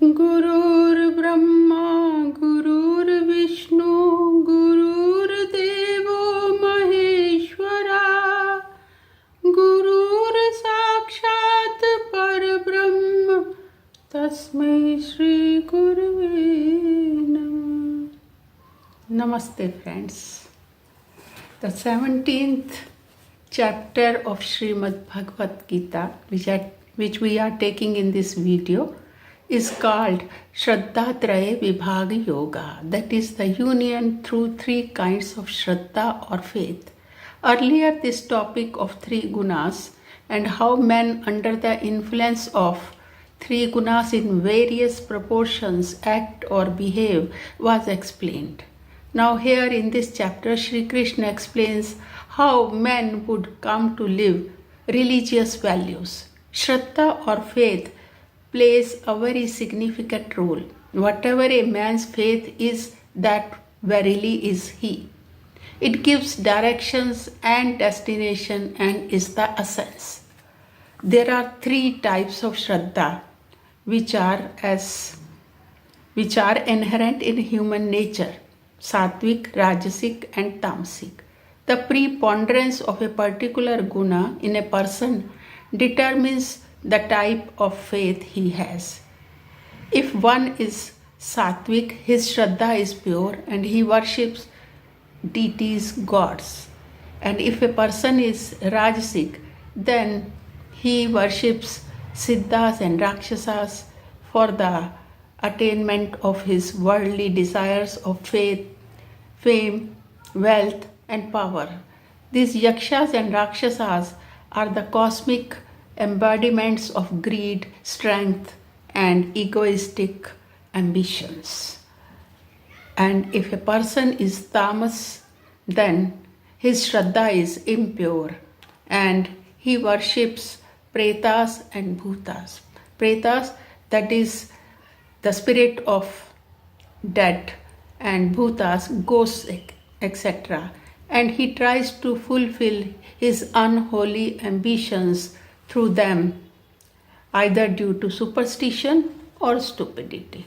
गुरुर्ब्रह्मा गुरुर्विष्णू गुरुर्देवो महेश्वरा गुरुर्साक्षात् परब्रह्म तस्मै श्री गुरुवे नमः. Namaste friends. The 17th chapter of Srimad Bhagavad Gita which we are taking in this video is called Shraddha Traya Vibhaga Yoga, that is the union through three kinds of Shraddha or faith. Earlier this topic of three gunas and how men under the influence of three gunas in various proportions act or behave was explained. Now here in this chapter Shri Krishna explains how men would come to live religious values. Shraddha or faith plays a very significant role. Whatever a man's faith is, that verily is he. It gives directions and destination and is the essence. There are three types of Shraddha which are inherent in human nature: Sattvic, Rajasic and Tamasic. The preponderance of a particular guna in a person determines the type of faith he has. If one is Sattvic, his Shraddha is pure and he worships deities, gods. And if a person is Rajasic, then he worships Siddhas and Rakshasas for the attainment of his worldly desires of faith, fame, wealth and power. These Yakshas and Rakshasas are the cosmic embodiments of greed, strength and egoistic ambitions. And if a person is tamas, then his Shraddha is impure and he worships pretas and bhutas. Pretas, that is the spirit of dead, and bhutas, ghosts, etc. And he tries to fulfill his unholy ambitions through them, either due to superstition or stupidity.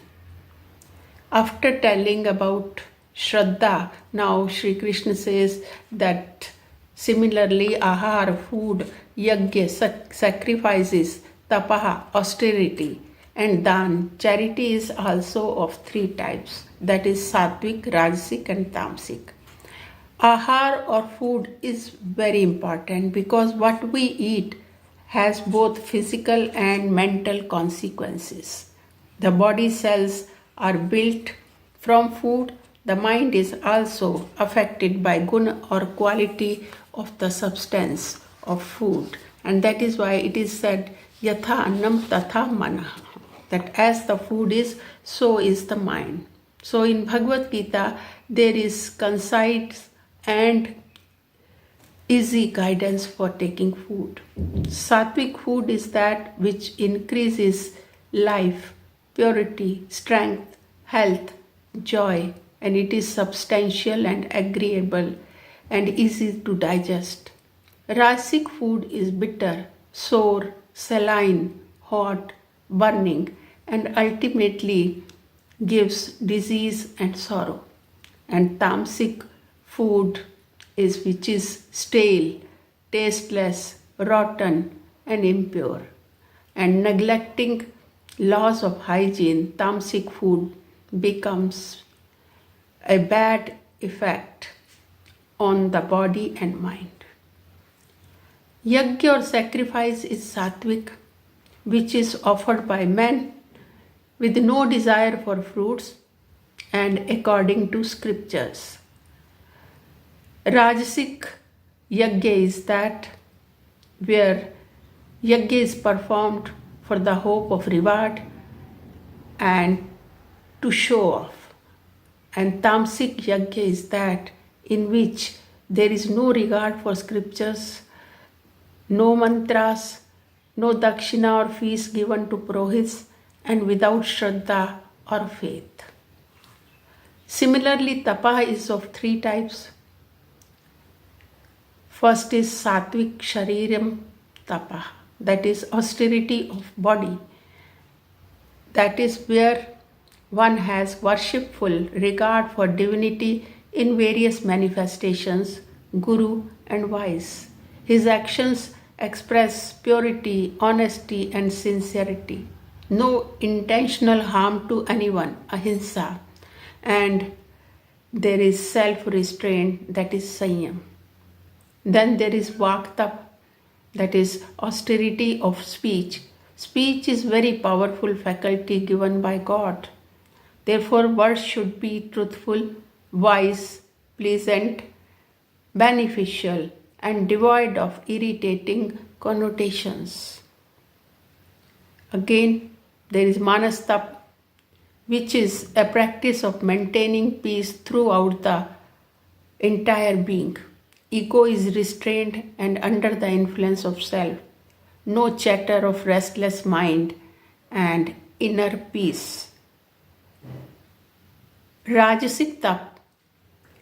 After telling about Shraddha, now Sri Krishna says that similarly ahar, food, yajna, sacrifices, tapaha, austerity, and dan, charity is also of three types, that is Sattvic, Rajasic and Tamasic. Ahar or food is very important because what we eat has both physical and mental consequences. The body cells are built from food. The mind is also affected by guna or quality of the substance of food. And that is why it is said, yatha annam tatha manah, that as the food is, so is the mind. So in Bhagavad Gita, there is concise and easy guidance for taking food. Sattvic food is that which increases life, purity, strength, health, joy, and it is substantial and agreeable and easy to digest. Rajasic food is bitter, sour, saline, hot, burning, and ultimately gives disease and sorrow. And Tamasic food is which is stale, tasteless, rotten and impure. And neglecting laws of hygiene, Tamasic food becomes a bad effect on the body and mind. Yajna or sacrifice is Sattvic, which is offered by men with no desire for fruits and according to scriptures. Rajasic yajna is that where yajna is performed for the hope of reward and to show off. And Tamasic yajna is that in which there is no regard for scriptures, no mantras, no dakshina or fees given to purohits, and without Shraddha or faith. Similarly, tapa is of three types. First is Sattvic Shariram Tapa, that is austerity of body. That is where one has worshipful regard for divinity in various manifestations, guru and vice. His actions express purity, honesty, and sincerity. No intentional harm to anyone, ahimsa, and there is self restraint, that is sanyam. Then there is vaktap, that is austerity of speech. Speech is very powerful faculty given by God. Therefore, words should be truthful, wise, pleasant, beneficial, and devoid of irritating connotations. Again, there is manastap, which is a practice of maintaining peace throughout the entire being. Ego is restrained and under the influence of self. No chatter of restless mind and inner peace. Rajasic tap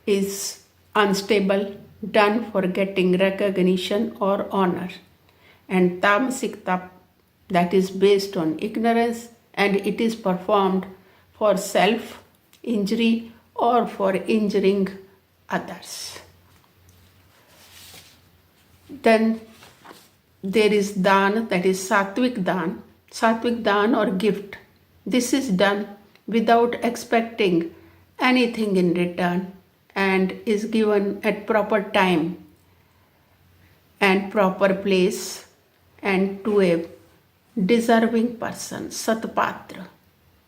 is unstable, done for getting recognition or honor. And tamasic tap, that is based on ignorance, and it is performed for self-injury or for injuring others. Then there is dan, that is sattvic dan or gift. This is done without expecting anything in return and is given at proper time and proper place and to a deserving person, satpatra.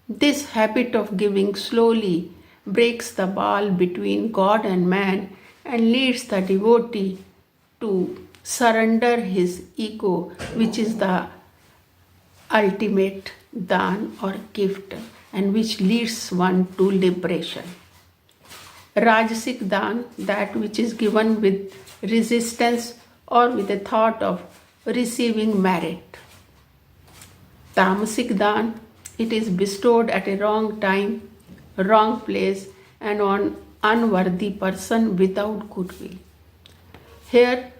This habit of giving slowly breaks the wall between God and man and leads the devotee to surrender his ego, which is the ultimate dan or gift, and which leads one to liberation. Rajasic dan, that which is given with resistance or with a thought of receiving merit. Tamasic dan, it is bestowed at a wrong time, wrong place, and on unworthy person without goodwill. Here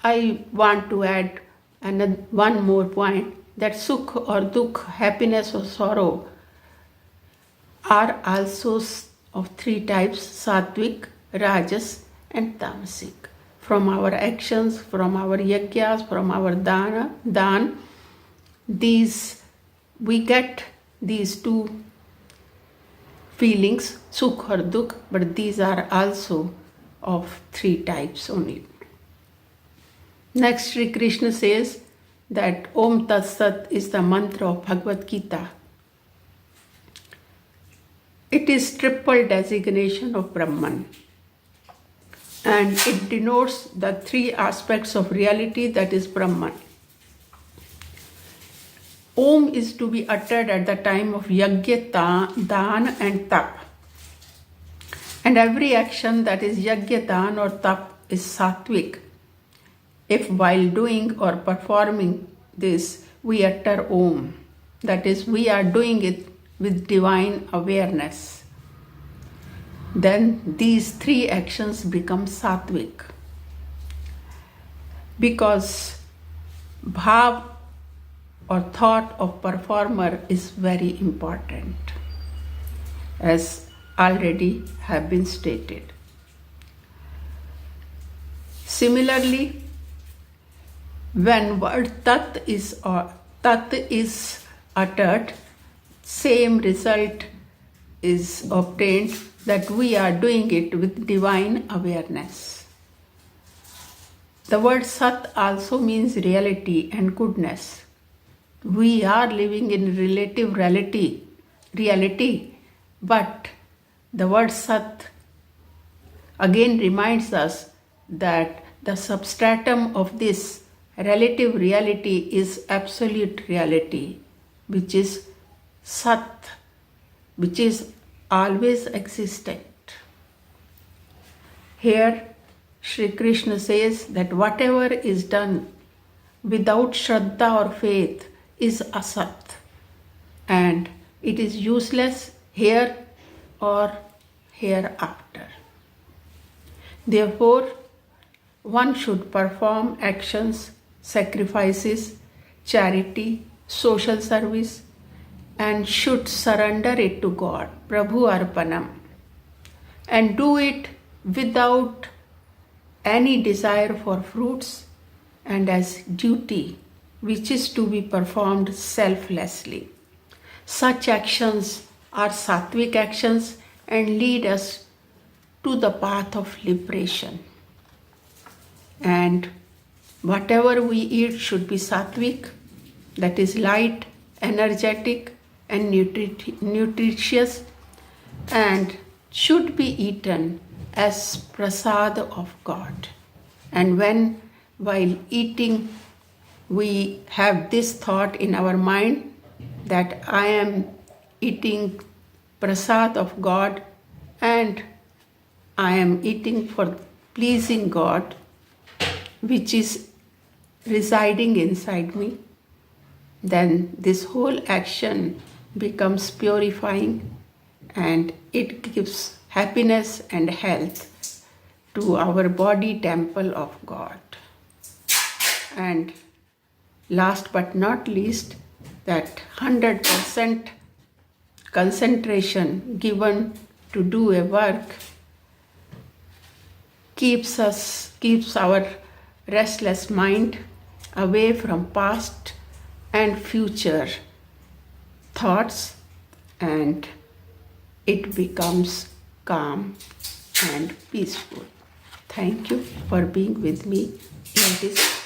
I want to add one more point, that sukh or dukh, happiness or sorrow, are also of three types: sattvic, rajas, and tamasic. From our actions, from our yajnas, from our dan, these we get these two feelings, sukh or dukh, but these are also of three types only. Next, Sri Krishna says that Om Tat Sat is the mantra of Bhagavad Gita. It is triple designation of Brahman, and it denotes the three aspects of reality, that is Brahman. Om is to be uttered at the time of yajna, dan and tap. And every action that is yajna, dan or tap is sattvic. If while doing or performing this we utter Om, that is, we are doing it with divine awareness, then these three actions become sattvic. Because bhav or thought of performer is very important, as already have been stated. Similarly, when word tat is uttered, same result is obtained, that we are doing it with divine awareness. The word sat also means reality and goodness. We are living in relative reality, but the word sat again reminds us that the substratum of this relative reality is absolute reality, which is sat, which is always existent. Here Sri Krishna says that whatever is done without Shraddha or faith is asat, and it is useless here or hereafter. Therefore, one should perform actions, sacrifices, charity, social service, and should surrender it to God, Prabhu Arpanam, and do it without any desire for fruits and as duty which is to be performed selflessly. Such actions are sattvic actions and lead us to the path of liberation. And whatever we eat should be sattvic, that is light, energetic, and nutritious, and should be eaten as prasad of God. And when while eating we have this thought in our mind that I am eating prasad of God and I am eating for pleasing God, which is residing inside me, then this whole action becomes purifying and it gives happiness and health to our body temple of God. And last but not least, that 100% concentration given to do a work keeps our restless mind away from past and future thoughts, and it becomes calm and peaceful. Thank you for being with me in this